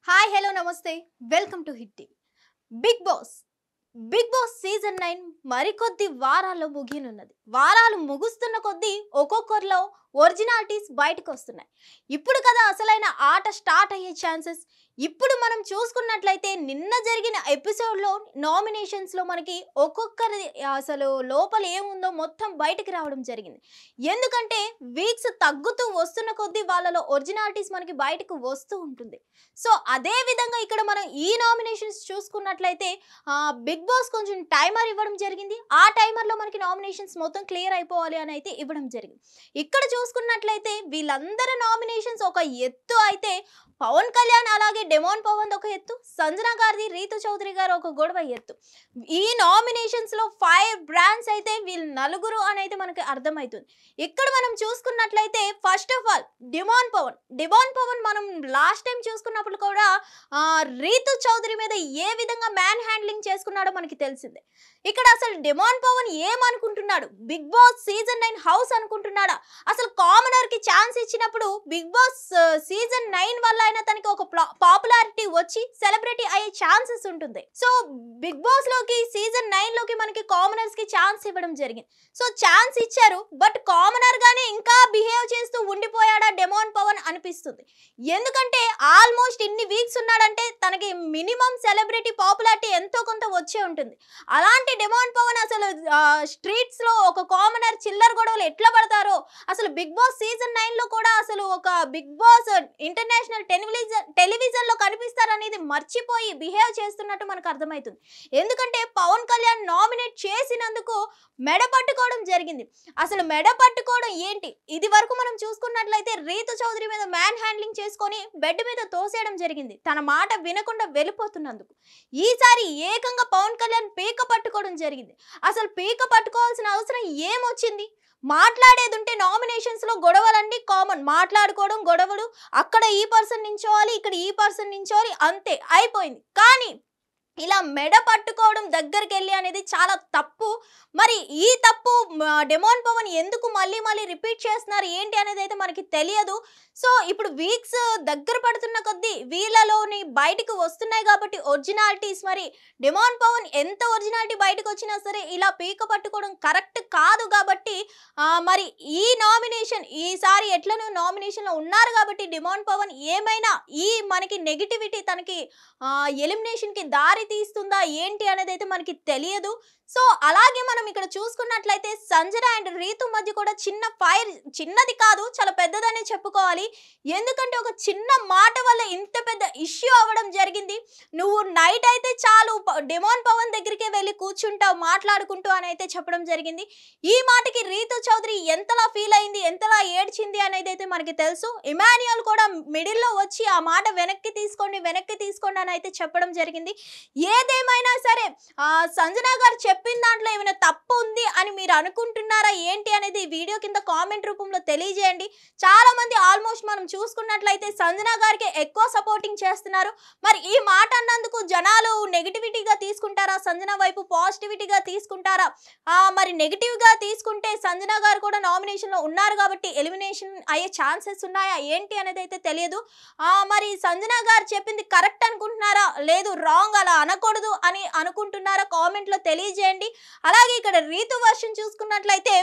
Hi hello నమస్తే welcome to Hit TV. Bigg Boss season 9 మరికొద్ది వారాల్లో ముగియనున్నది. వారాలు ముగుస్తున్న కొద్దీ ఒక్కొక్కరిలో ఒరిజినాలిటీస్ బయటకు వస్తున్నాయి. ఇప్పుడు కదా అసలైన ఆట స్టార్ట్ అయ్యే ఛాన్సెస్. ఇప్పుడు మనం చూసుకున్నట్లయితే నిన్న జరిగిన ఎపిసోడ్లో నామినేషన్స్లో మనకి ఒక్కొక్కరి అసలు లోపల ఏముందో మొత్తం బయటకు రావడం జరిగింది. ఎందుకంటే వీక్స్ తగ్గుతూ వస్తున్న కొద్దీ వాళ్ళలో ఒరిజినాలిటీస్ మనకి బయటకు వస్తూ ఉంటుంది. సో అదే విధంగా ఇక్కడ మనం ఈ నామినేషన్స్ చూసుకున్నట్లయితే బిగ్ బాస్ కొంచెం టైమర్ ఇవ్వడం జరిగింది. ఆ టైమర్లో మనకి నామినేషన్స్ మొత్తం క్లియర్ అయిపోవాలి అని అయితే ఇవ్వడం జరిగింది. ఇక్కడ చూసుకున్నట్లయితే వీళ్ళందరి నామినేషన్స్ ఒక ఎత్తు అయితే పవన్ కళ్యాణ్ అలాగే డెమోన్ పవన్ ఒక ఎత్తు, సంజన గారిది రీతు చౌదరి గారు ఒక గొడవ ఎత్తు. ఈ నామినేషన్స్ లో 5 బ్రాండ్స్ అయితే వీళ్ళు నలుగురు అని అయితే మనకి అర్థమవుతుంది. ఇక్కడ మనం చూసుకున్నట్లయితే ఫస్ట్ ఆఫ్ ఆల్ డిమాన్ పవన్ మనం లాస్ట్ టైం చూసుకున్నప్పుడు కూడా రీతు చౌదరి మీద ఏ విధంగా మ్యాన్ హ్యాండ్లింగ్ చేసుకున్నాడో మనకి తెలిసిందే. ఇక్కడ అసలు డిమాన్ పవన్ ఏమనుకుంటున్నాడు? బిగ్ బాస్ సీజన్ 9 హౌస్ అనుకుంటున్నాడా? అసలు కామనర్ కి ఛాన్స్ ఇచ్చినప్పుడు బిగ్ బాస్ సీజన్ 9 వల్ల అయినా తనకి ఒక పాపులారిటీ వచ్చి సెలబ్రిటీ అయ్యే ఛాన్సెస్ ఉంటుంది. సో బిగ్ బాస్ లోకి సీజన్ 9 లోకి మనకి కామనర్స్ కి ఛాన్స్ ఇవ్వడం జరిగింది. సో ఛాన్స్ ఇచ్చారు, బట్ కామనర్ గానే ఇంకా బిహేవ్ చేస్తూ ఉండిపోయాడా డెమోన్ పవన్ అనిపిస్తుంది. ఎందుకంటే ఆల్మోస్ట్ ఇన్ని వీక్స్ ఉన్నాడంటే తనకి మినిమం సెలబ్రిటీ పాపులారిటీ ఎంతో కొంత వచ్చే ఉంటుంది. అలాంటి డెమోన్ పవన్ అసలు స్ట్రీట్స్ లో ఒక కామనర్ చిల్లర గొడవలు ఎట్లా పడతారో, అసలు బిగ్ బాస్ సీజన్ 9 లో కూడా అసలు ఒక బిగ్ బాస్ ఇంటర్నేషనల్ టెలివిజన్ లో కనిపిస్తారనేది మర్చిపోయి బిహేవ్ చేస్తున్నట్టు మనకు అర్థమవుతుంది. ఎందుకంటే పవన్ కళ్యాణ్ నామినేట్ చేసినందుకు మెడ పట్టుకోవడం జరిగింది. అసలు మెడ పట్టుకోవడం ఏంటి? ఇది వరకు మనం చూసుకున్నట్లయితే రీతు చౌదరి మీద మ్యాన్ హ్యాండ్లింగ్ చేసుకొని బెడ్ మీద తోసేయడం జరిగింది, తన మాట వినకుండా వెళ్ళిపోతున్నందుకు. ఈసారి ఏకంగా పవన్ కళ్యాణ్ పీక పట్టుకోవడం జరిగింది. అసలు పీక పట్టుకోవాల్సిన అవసరం ఏమొచ్చింది? మాట్లాడేది ఉంటే నామినేషన్స్ లో గొడవలన్నీ కామన్, మాట్లాడుకోవడం గొడవలు, అక్కడ ఈ పర్సన్ నించోవాలి, ఇక్కడ ఈ పర్సన్ నించోవాలి, అంతే అయిపోయింది. కానీ ఇలా మెడ పట్టుకోవడం దగ్గరికి వెళ్ళి అనేది చాలా తప్పు. మరి ఈ తప్పు డెమోన్ పవన్ ఎందుకు మళ్ళీ రిపీట్ చేస్తున్నారు ఏంటి అనేది అయితే మనకి తెలియదు. సో ఇప్పుడు వీక్స్ దగ్గర పడుతున్న కొద్దీ వీళ్ళలోని బయటకు వస్తున్నాయి కాబట్టి ఒరిజినాలిటీస్, మరి డెమోన్ పవన్ ఎంత ఒరిజినాలిటీ బయటకు వచ్చినా సరే ఇలా పీక పట్టుకోవడం కరెక్ట్ కాదు. కాబట్టి మరి ఈ నామినేషన్ ఈసారి ఎట్లనో నామినేషన్లో ఉన్నారు కాబట్టి డెమోన్ పవన్ ఏమైనా ఈ మనకి నెగిటివిటీ తనకి ఎలిమినేషన్కి దారి తీస్తుందా ఏంటి అనేది అయితే మనకి తెలియదు. సో అలాగే మనం ఇక్కడ చూసుకున్నట్లయితే సంజన అండ్ రీతు మధ్య కూడా చిన్న ఫైర్, చిన్నది కాదు చాలా పెద్దదనే చెప్పుకోవాలి. ఎందుకంటే ఒక చిన్న మాట వల్ల ఇంత పెద్ద ఇష్యూ అవ్వడం జరిగింది. నువ్వు నైట్ అయితే చాలు డెమోన్ పవన్ దగ్గరికి వెళ్ళి కూర్చుంటావు మాట్లాడుకుంటూ అని అయితే చెప్పడం జరిగింది. ఈ మాటకి రీతు చౌదరి ఎంతలా ఫీల్ అయింది, ఎంతలా ఏడ్చింది అనేది అయితే మనకి తెలుసు. ఇమాన్యుయల్ కూడా మిడిల్లో వచ్చి ఆ మాట వెనక్కి తీసుకోండి అని అయితే చెప్పడం జరిగింది. ఏదేమైనా సరే సంజన గారు చెప్పిన దాంట్లో ఏమైనా తప్పు ఉంది అని మీరు అనుకుంటున్నారా ఏంటి అనేది వీడియో కింద కామెంట్ రూపంలో తెలియజేయండి. చాలా మంది ఆల్మోస్ట్ మనం చూసుకున్నట్లయితే సంజన గారికి ఎక్కువ సపోర్టింగ్ చేస్తున్నారు. మరి ఈ మాట అన్నందుకు జనాలు నెగిటివిటీగా తీసుకుంటారా, సంజన వైపు పాజిటివిటీగా తీసుకుంటారా? మరి నెగిటివ్గా తీసుకుంటే సంజన గారు కూడా నామినేషన్లో ఉన్నారు కాబట్టి ఎలిమినేషన్ అయ్యే ఛాన్సెస్ ఉన్నాయా ఏంటి అనేది అయితే తెలియదు. మరి సంజన గారు చెప్పింది కరెక్ట్ అనుకుంటున్నారా, లేదు రాంగ్ అలా అనకూడదు అని అనుకుంటున్నారా? కామెంట్లో తెలియజేయండి. అలాగే ఇక్కడ రీతు వర్షన్ చూసుకున్నట్లయితే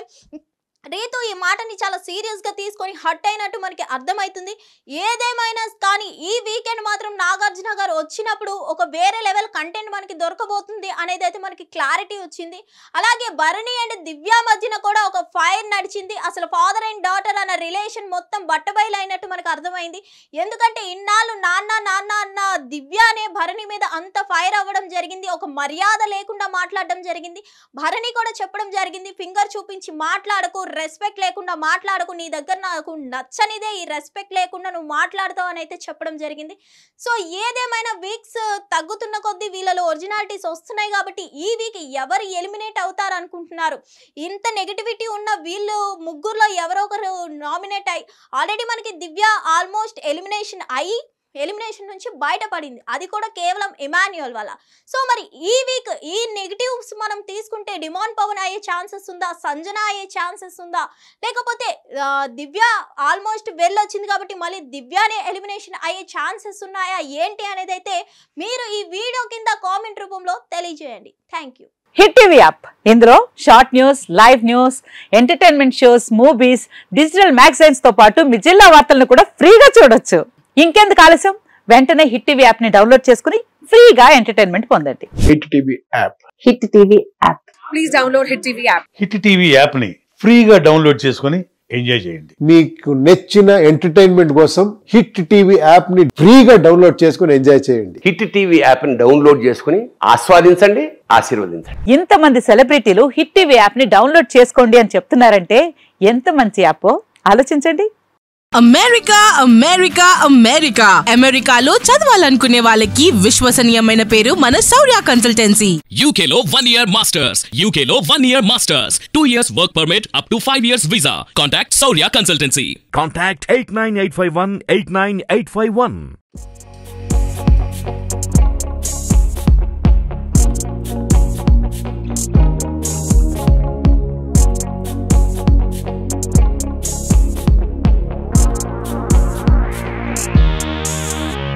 రీతు ఈ మాటని చాలా సీరియస్గా తీసుకొని హట్ అయినట్టు మనకి అర్థమవుతుంది. ఏదేమైనా కానీ ఈ వీకెండ్ మాత్రం నాగార్జున గారు వచ్చినప్పుడు ఒక వేరే లెవెల్ కంటెంట్ మనకి దొరకబోతుంది అనేది అయితే మనకి క్లారిటీ వచ్చింది. అలాగే భరణి అండ్ దివ్య మధ్యన కూడా ఒక ఫైర్ నడిచింది. అసలు ఫాదర్ అండ్ డాటర్ అన్న రిలేషన్ మొత్తం బట్టబయలు అయినట్టు మనకు అర్థమైంది. ఎందుకంటే ఇన్నాళ్ళు నాన్న అన్న దివ్య అనే భరణి మీద అంత ఫైర్ అవ్వడం జరిగింది. ఒక మర్యాద లేకుండా మాట్లాడడం జరిగింది. భరణి కూడా చెప్పడం జరిగింది, ఫింగర్ చూపించి మాట్లాడకు, రెస్పెక్ట్ లేకుండా మాట్లాడకు, నీ దగ్గర నాకు నచ్చనిదే ఈ రెస్పెక్ట్ లేకుండా నువ్వు మాట్లాడతావు అని అయితే చెప్పడం జరిగింది. సో ఏదేమైనా వీక్స్ తగ్గుతున్న కొద్దీ వీళ్ళలో ఒరిజినాలిటీస్ వస్తున్నాయి కాబట్టి ఈ వీక్ ఎవరు ఎలిమినేట్ అవుతారు అనుకుంటున్నారు? ఇంత నెగిటివిటీ ఉన్న వీళ్ళు ముగ్గురులో ఎవరో ఒకరు నామినేట్ అయ్యి ఆల్రెడీ మనకి దివ్య ఆల్మోస్ట్ ఎలిమినేషన్ అయ్యి ఎలిమినేషన్ నుంచి బయటపడింది, అది కూడా కేవలం ఇమాన్యుయల్ వల్ల. సో మరి ఈ వీక్ ఈ నెగిటివ్స్ మనం తీసుకుంటే డిమాండ్ పవన్ అయ్యే ఛాన్సెస్ ఉందా, సంజన అయ్యే ఛాన్సెస్ ఉందా, లేకపోతే దివ్య ఆల్మోస్ట్ వెళ్ళొచ్చింది కాబట్టి మళ్ళీ దివ్యానే ఎలిమినేషన్ అయ్యే ఛాన్సెస్ ఉన్నాయా ఏంటి అనేది అయితే మీరు ఈ వీడియో కింద కామెంట్ రూపంలో తెలియజేయండి. Thank you. Hit TV app, ఇందులో short news, live news, entertainment shows, movies, digital magazines తో పాటు మీ జిల్లా వార్తలను కూడా ఫ్రీగా చూడొచ్చు. ఇంకెందుకు ఆలస్యం, వెంటనే హిట్ టీవీ యాప్ ని డౌన్లోడ్ చేసుకుని ఫ్రీగా ఎంటర్టైన్మెంట్ పొందండి. Hit TV app. Hit TV app. Please download hit TV app. Hit TV app ని ఫ్రీగా డౌన్లోడ్ చేసుకుని ఎంజాయ్ చేయండి. మీకు నచ్చిన ఎంటర్టైన్మెంట్ కోసం హిట్ టీవీ యాప్ ని ఫ్రీగా డౌన్లోడ్ చేసుకుని ఎంజాయ్ చేయండి. హిట్ టీవీ యాప్ ని డౌన్లోడ్ చేసుకుని ఆస్వాదించండి, ఆశీర్వదించండి. ఇంతమంది సెలబ్రిటీలు హిట్ టీవీ యాప్ ని డౌన్లోడ్ చేసుకోండి అని చెప్తున్నారంటే ఎంత మంచి యాప్ ఆలోచించండి. అమెరికా అమెరికా అమెరికా అమెరికాలో చదవాలనుకునే వాళ్ళకి విశ్వసనీయమైన పేరు మన శౌర్య కన్సల్టెన్సీ. UK లో 1 year masters, UK లో 1 year masters, 2 years work permit up to 5 years visa. Contact Shaurya Consultancy. Contact 89851 89851.